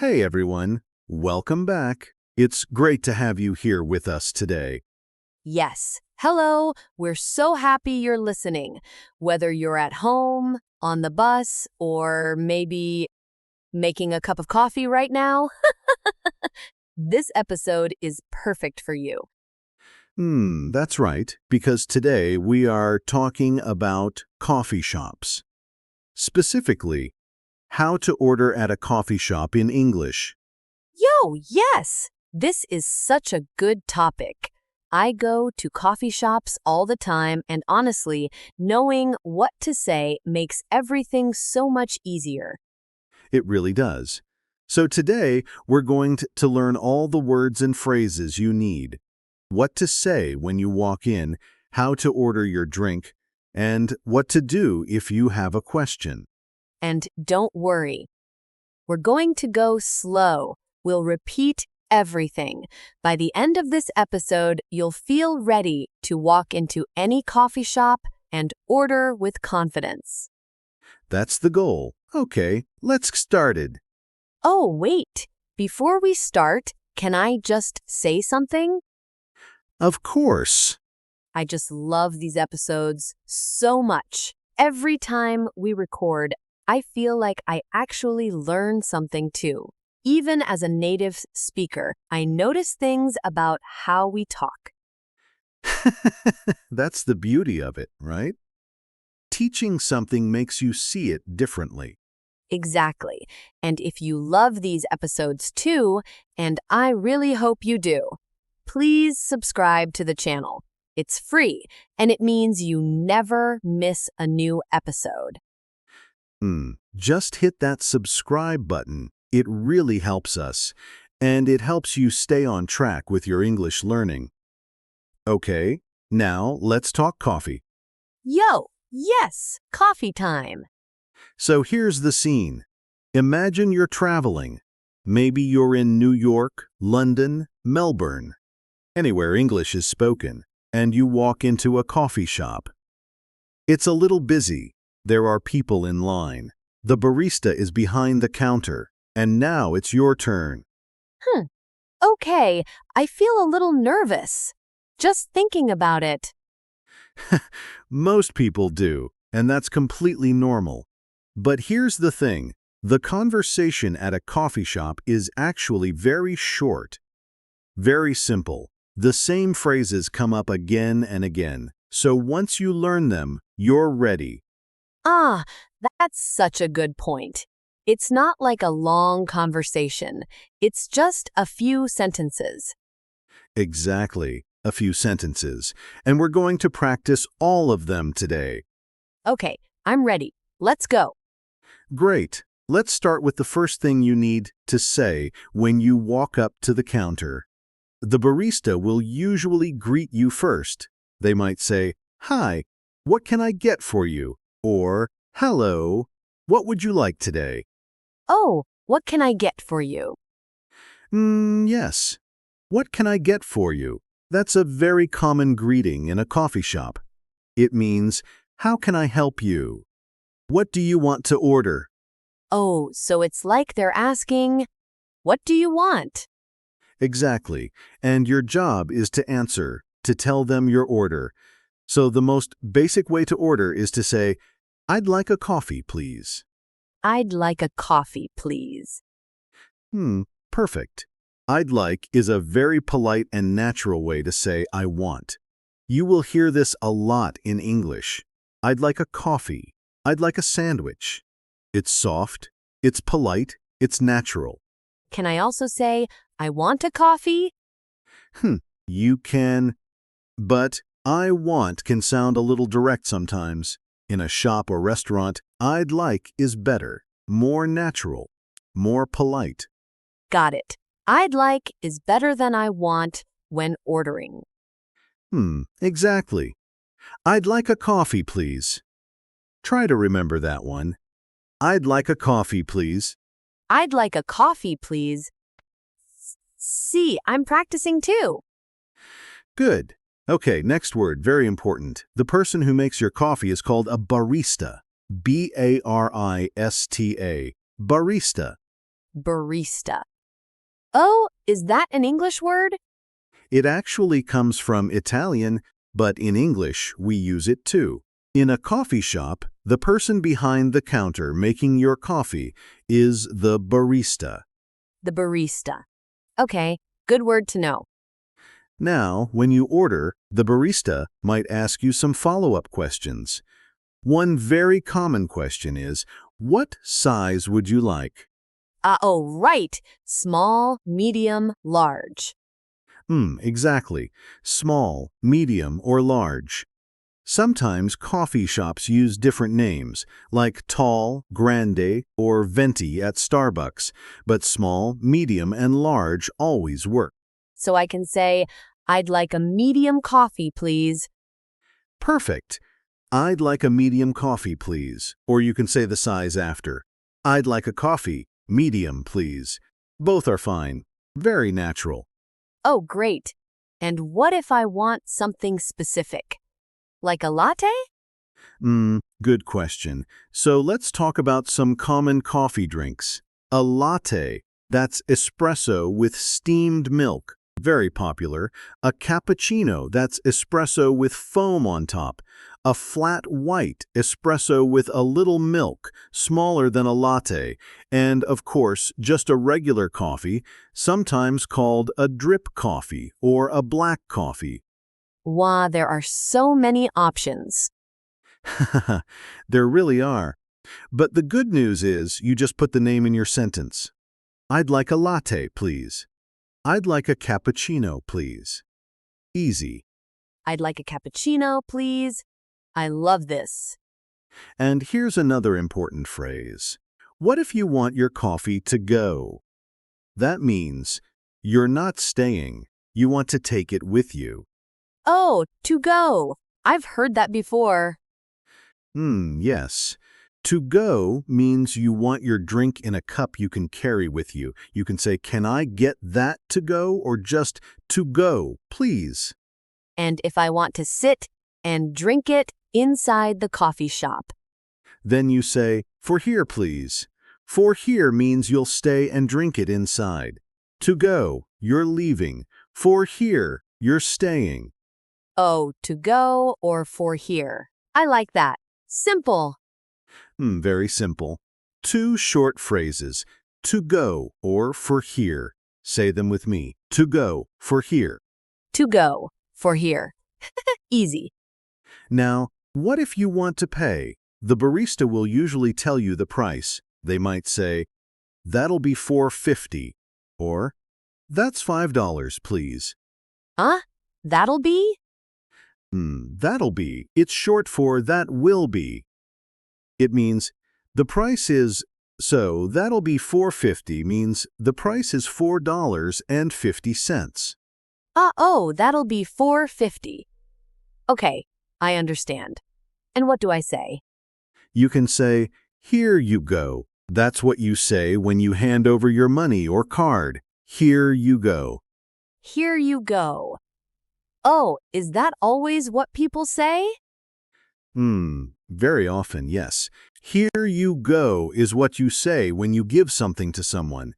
Hey everyone, welcome back. It's great to have you here with us today. Yes. Hello. We're so happy you're listening. Whether you're at home, on the bus, or maybe making a cup of coffee right now, this episode is perfect for you. That's right, because today we are talking about coffee shops. Specifically, how to order at a coffee shop in English. Yo, yes! This is such a good topic. I go to coffee shops all the time, and honestly, knowing what to say makes everything so much easier. It really does. So today we're going to learn all the words and phrases you need, what to say when you walk in, how to order your drink, and what to do if you have a question. And don't worry, we're going to go slow. We'll repeat everything. By the end of this episode, you'll feel ready to walk into any coffee shop and order with confidence. That's the goal. Okay, let's get started. Oh, wait. Before we start, can I just say something? Of course. I just love these episodes so much. Every time we record, I feel like I actually learn something too. Even as a native speaker, I notice things about how we talk. That's the beauty of it, right? Teaching something makes you see it differently. Exactly. And if you love these episodes too, and I really hope you do, please subscribe to the channel. It's free, and it means you never miss a new episode. Just hit that subscribe button. It really helps us, and it helps you stay on track with your English learning. Okay, now let's talk coffee. Yo, yes, coffee time. So here's the scene. Imagine you're traveling. Maybe you're in New York, London, Melbourne, anywhere English is spoken, and you walk into a coffee shop. It's a little busy. There are people in line. The barista is behind the counter, and now it's your turn. Okay, I feel a little nervous. Just thinking about it. Most people do, and that's completely normal. But here's the thing. The conversation at a coffee shop is actually very short. Very simple. The same phrases come up again and again. So once you learn them, you're ready. Ah, that's such a good point. It's not like a long conversation. It's just a few sentences. Exactly. A few sentences. And we're going to practice all of them today. Okay, I'm ready. Let's go. Great. Let's start with the first thing you need to say when you walk up to the counter. The barista will usually greet you first. They might say, "Hi, what can I get for you?" Or, "Hello, what would you like today?" Oh, what can I get for you? Yes. What can I get for you? That's a very common greeting in a coffee shop. It means, how can I help you? What do you want to order? Oh, so it's like they're asking, what do you want? Exactly. And your job is to answer, to tell them your order. So the most basic way to order is to say, "I'd like a coffee, please." I'd like a coffee, please. Perfect. "I'd like" is a very polite and natural way to say "I want." You will hear this a lot in English. "I'd like a coffee." "I'd like a sandwich." It's soft, it's polite, it's natural. Can I also say, I want a coffee? You can, but "I want" can sound a little direct sometimes. In a shop or restaurant, "I'd like" is better, more natural, more polite. Got it. I'd like is better than I want when ordering. Exactly. "I'd like a coffee, please." Try to remember that one. "I'd like a coffee, please." I'd like a coffee, please. See, I'm practicing too. Good. Okay, next word, very important. The person who makes your coffee is called a barista. B-A-R-I-S-T-A. Barista. Barista. Oh, is that an English word? It actually comes from Italian, but in English we use it too. In a coffee shop, the person behind the counter making your coffee is the barista. The barista. Okay, good word to know. Now, when you order, the barista might ask you some follow-up questions. One very common question is, what size would you like? Oh, right. Small, medium, large. Exactly. Small, medium, or large. Sometimes coffee shops use different names, like tall, grande, or venti at Starbucks, but small, medium, and large always work. So I can say, I'd like a medium coffee, please. Perfect. I'd like a medium coffee, please. Or you can say the size after. I'd like a coffee, medium, please. Both are fine. Very natural. Oh, great. And what if I want something specific? Like a latte? Good question. So let's talk about some common coffee drinks. A latte, that's espresso with steamed milk, very popular. A cappuccino, that's espresso with foam on top. A flat white espresso with a little milk, smaller than a latte. And, of course, just a regular coffee, sometimes called a drip coffee or a black coffee. Wow, there are so many options. There really are. But the good news is you just put the name in your sentence. I'd like a latte, please. I'd like a cappuccino, please. Easy. I'd like a cappuccino, please. I love this. And here's another important phrase. What if you want your coffee to go? That means you're not staying. You want to take it with you. Oh, to go. I've heard that before. Yes. To go means you want your drink in a cup you can carry with you. You can say, can I get that to go? Or just to go, please. And if I want to sit and drink it inside the coffee shop. Then you say, for here, please. For here means you'll stay and drink it inside. To go, you're leaving. For here, you're staying. Oh, to go or for here. I like that. Simple. Very simple. Two short phrases, to go or for here. Say them with me. To go, for here. To go, for here. Easy. Now, what if you want to pay? The barista will usually tell you the price. They might say, that'll be $4.50, or that's $5, please. That'll be? That'll be. It's short for that will be. It means the price is, so that'll be $4.50 means the price is $4.50. Oh, that'll be $4.50. Okay, I understand. And what do I say? You can say, here you go. That's what you say when you hand over your money or card. Here you go. Here you go. Oh, is that always what people say? Very often, yes. Here you go is what you say when you give something to someone.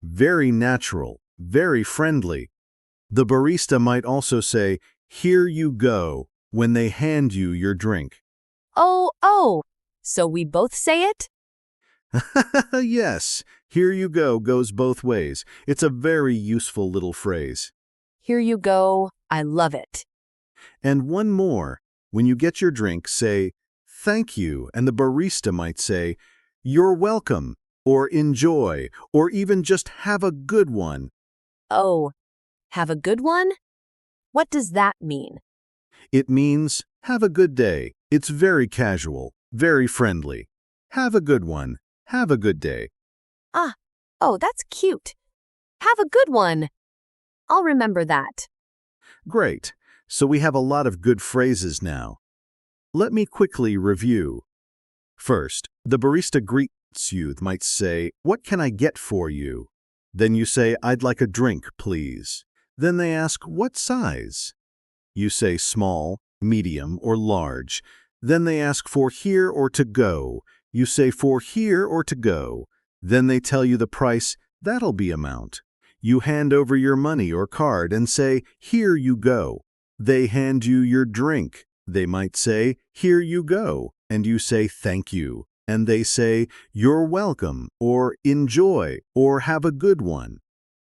Very natural, very friendly. The barista might also say, here you go, when they hand you your drink. Oh, so we both say it? Yes, here you go goes both ways. It's a very useful little phrase. Here you go. I love it. And one more. When you get your drink, say, thank you, and the barista might say, you're welcome, or enjoy, or even just have a good one. Oh, have a good one? What does that mean? It means, have a good day. It's very casual, very friendly. Have a good one. Have a good day. Oh, that's cute. Have a good one. I'll remember that. Great. So we have a lot of good phrases now. Let me quickly review. First, the barista greets you might say, what can I get for you? Then you say, I'd like a drink, please. Then they ask, what size? You say small, medium, or large. Then they ask for here or to go. You say for here or to go. Then they tell you the price, that'll be amount. You hand over your money or card and say, here you go. They hand you your drink. They might say, here you go, and you say thank you. And they say, you're welcome, or enjoy, or have a good one.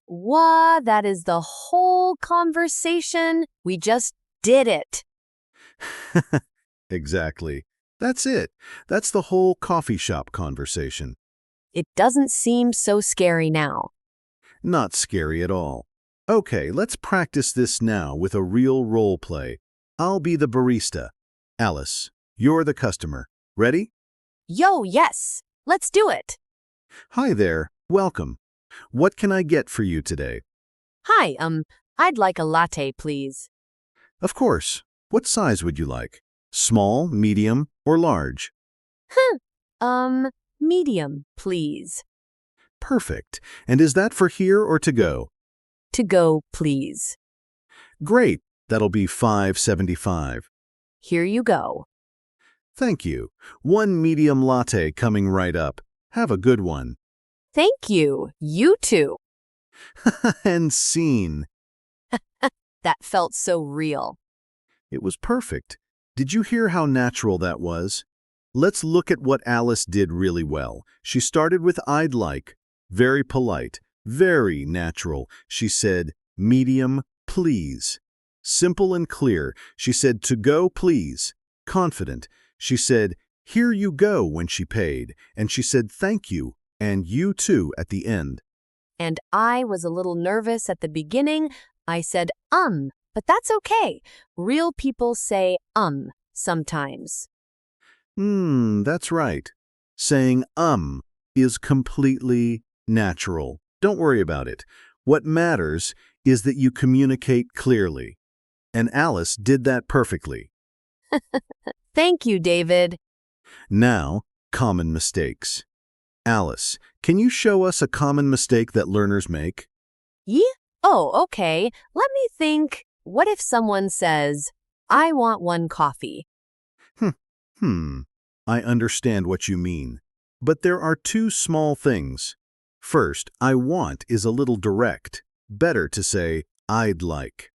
Wow, that is the whole conversation. We just did it. Exactly. That's it. That's the whole coffee shop conversation. It doesn't seem so scary now. Not scary at all. Okay, let's practice this now with a real role play. I'll be the barista. Alice, you're the customer. Ready? Yo, yes. Let's do it. Hi there. Welcome. What can I get for you today? Hi, I'd like a latte, please. Of course. What size would you like? Small, medium, or large? Medium, please. Perfect. And is that for here or to go? To go, please. Great. That'll be $5.75. Here you go. Thank you. One medium latte coming right up. Have a good one. Thank you. You too. And scene. That felt so real. It was perfect. Did you hear how natural that was? Let's look at what Alice did really well. She started with I'd like. Very polite. Very natural. She said, medium, please. Simple and clear. She said, to go, please. Confident. She said, here you go when she paid. And she said, thank you. And you too at the end. And I was a little nervous at the beginning. I said, but that's okay. Real people say, sometimes. That's right. Saying, is completely natural. Don't worry about it. What matters is that you communicate clearly. And Alice did that perfectly. Thank you, David. Now, common mistakes. Alice, can you show us a common mistake that learners make? Yeah? Oh, okay. Let me think. What if someone says, I want one coffee? I understand what you mean. But there are two small things. First, I want is a little direct. Better to say, I'd like.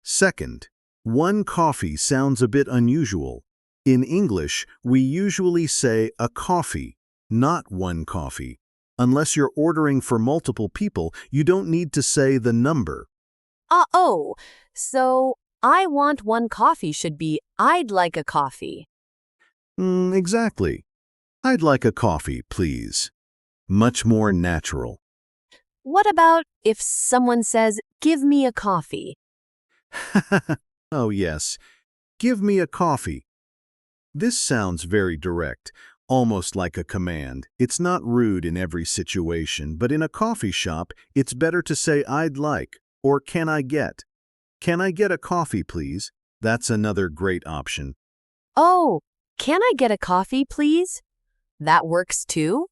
Second, one coffee sounds a bit unusual. In English, we usually say a coffee, not one coffee. Unless you're ordering for multiple people, you don't need to say the number. So I want one coffee should be I'd like a coffee. Exactly. I'd like a coffee, please. Much more natural. What about if someone says, give me a coffee? Oh, yes. Give me a coffee. This sounds very direct, almost like a command. It's not rude in every situation, but in a coffee shop, it's better to say I'd like, or can I get? Can I get a coffee, please? That's another great option. Oh, can I get a coffee, please? That works too?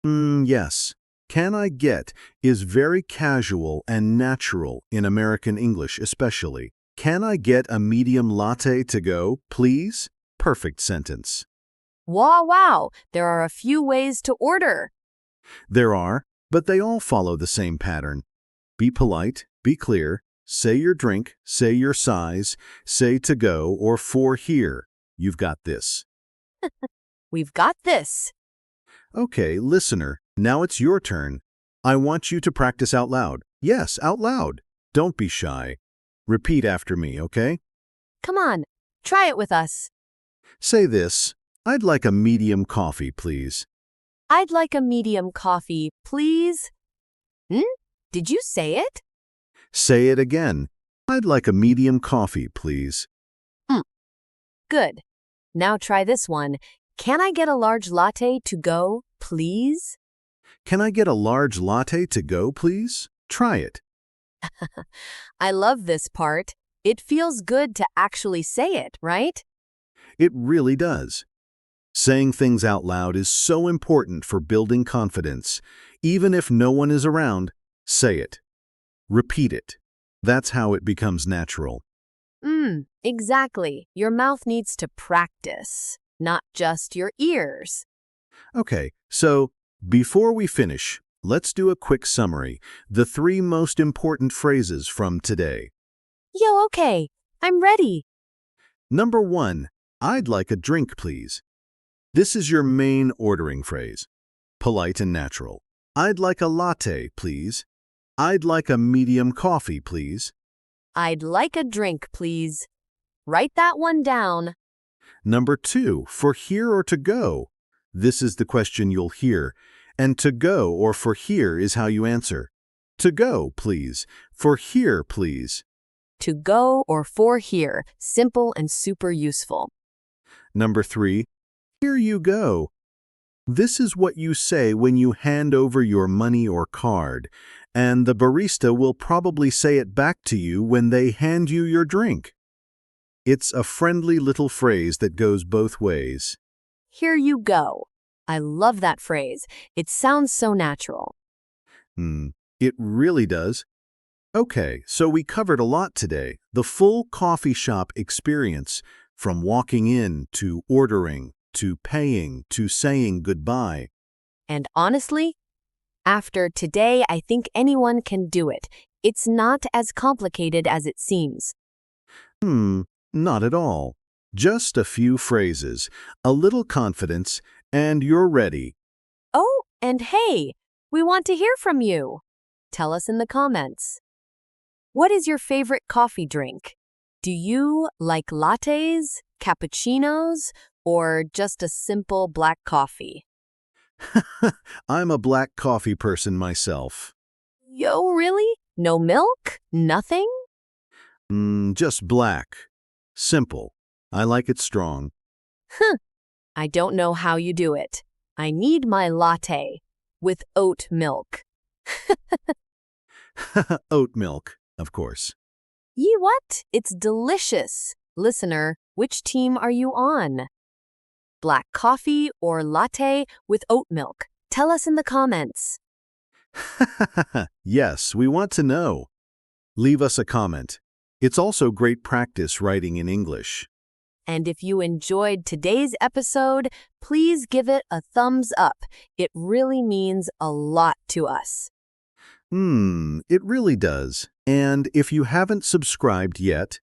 Yes. Can I get is very casual and natural in American English especially. Can I get a medium latte to go, please? Perfect sentence. Wow, there are a few ways to order. There are, but they all follow the same pattern. Be polite, be clear, say your drink, say your size, say to go or for here. You've got this. We've got this. Okay, listener, now it's your turn. I want you to practice out loud. Yes, out loud. Don't be shy. Repeat after me, okay? Come on, try it with us. Say this. I'd like a medium coffee, please. I'd like a medium coffee, please. Did you say it? Say it again. I'd like a medium coffee, please. Good. Now try this one. Can I get a large latte to go, please? Can I get a large latte to go, please? Try it. I love this part. It feels good to actually say it, right? It really does. Saying things out loud is so important for building confidence. Even if no one is around, say it. Repeat it. That's how it becomes natural. Exactly. Your mouth needs to practice, not just your ears. Okay, so Before we finish, let's do a quick summary. The 3 most important phrases from today. Yo, okay. I'm ready. Number 1, I'd like a drink, please. This is your main ordering phrase. Polite and natural. I'd like a latte, please. I'd like a medium coffee, please. I'd like a drink, please. Write that one down. Number 2, for here or to go. This is the question you'll hear. And to go or for here is how you answer. To go, please. For here, please. To go or for here. Simple and super useful. Number 3, here you go. This is what you say when you hand over your money or card, and the barista will probably say it back to you when they hand you your drink. It's a friendly little phrase that goes both ways. Here you go. I love that phrase. It sounds so natural. It really does. Okay, so we covered a lot today. The full coffee shop experience, from walking in to ordering, to paying, to saying goodbye. And honestly, after today, I think anyone can do it. It's not as complicated as it seems. Not at all. Just a few phrases, a little confidence, and you're ready. Oh, and hey, we want to hear from you. Tell us in the comments. What is your favorite coffee drink? Do you like lattes, cappuccinos, or just a simple black coffee? I'm a black coffee person myself. Yo, really? No milk? Nothing? Just black. Simple. I like it strong. I don't know how you do it. I need my latte with oat milk. Oat milk, of course. Ye what? It's delicious. Listener, which team are you on? Black coffee or latte with oat milk? Tell us in the comments. Yes, we want to know. Leave us a comment. It's also great practice writing in English. And if you enjoyed today's episode, please give it a thumbs up. It really means a lot to us. It really does. And if you haven't subscribed yet,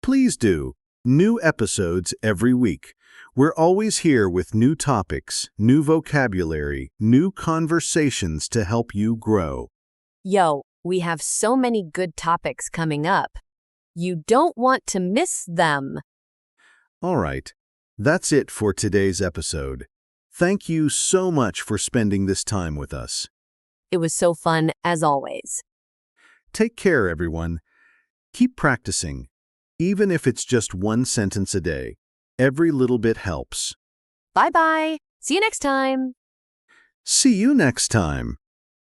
please do. New episodes every week. We're always here with new topics, new vocabulary, new conversations to help you grow. Yo, we have so many good topics coming up. You don't want to miss them. All right, that's it for today's episode. Thank you so much for spending this time with us. It was so fun, as always. Take care, everyone. Keep practicing. Even if it's just one sentence a day, every little bit helps. Bye-bye. See you next time. See you next time.